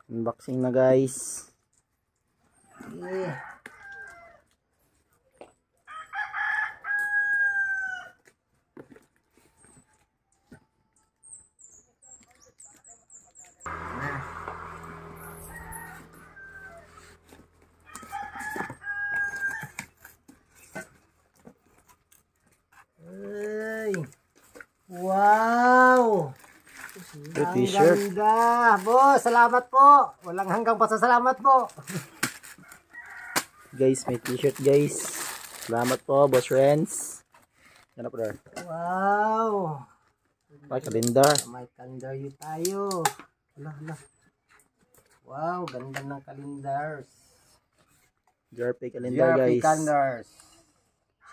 Unboxing na guys. Wow! Ang ganda! Boss, salamat po! Walang hanggang pasasalamat po! Guys, may t-shirt guys. Salamat po, Boss Renz. Yan po there. Wow! May kalendar. May kalendar yun tayo. Hala. Wow, ganda ng kalendars. JRP calendar guys. JRP calendars.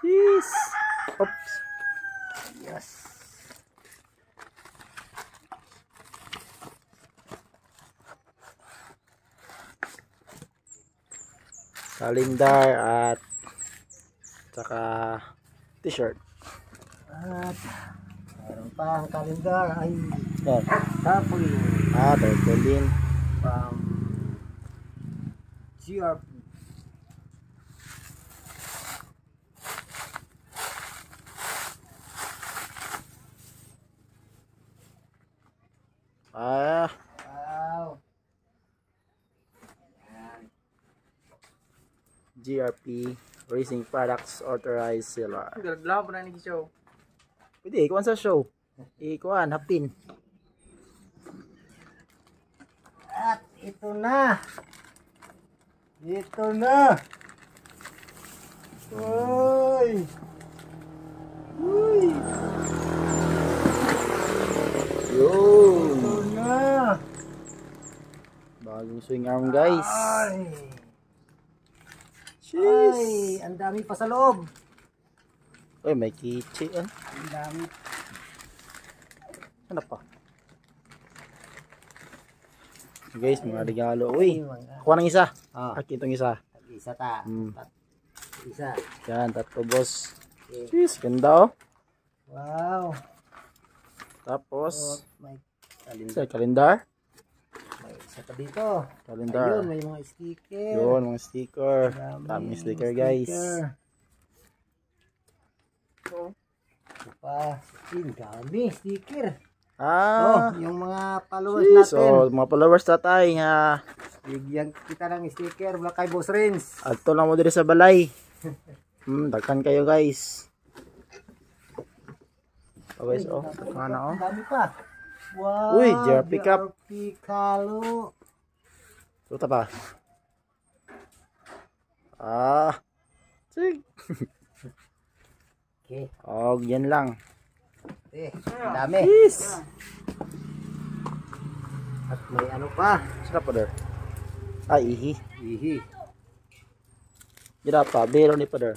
Jeez! Oops! Yes! Kalendar at saka t-shirt. At mayroon pa ang kalendar ay Yan. tarpaulin Tarpaulin. from JRP. Wow. JRP Racing Products Authorized Seller. Gaglaw pa na ni show. Pwede, ikuan sa show. Ikuan, hapin. At ito na. Ito na. Uy. Uy. Yun. Ito na. Bagong swing arm guys. Ay. Jeez. Ay, ang dami pa sa loob. Uy, may kichi. Ang dami. Ano pa? Guys, mga regalo. Uy, kuha ng isa. Aki itong isa. Isa ta. Isa. Yan, tatlo boss. Jeez, ganda oh. Wow. Tapos, May sa kalendar. may isa pa dito. Kalendar. Ayun, may mga sticker. Yun, mga sticker. Dami, Daming sticker mga guys. sticker. Ito pa. Ang dami sticker. Yung mga followers jeez, natin. mga followers tatay ha. Bigyan kita ng sticker mula kay Boss Renz. Adto lang mo diri sa balay. Daghan kayo guys. Guys, ano oh. Ang dami pa. Wow. Uy, JRP Cup. JRP Kalo. Tuta pa. Sig. Okay. Yan lang. Ang dami. Yes. At may ano pa. Sarap pa der. Ihi. Ihi. Gila pa, bero ni pa der.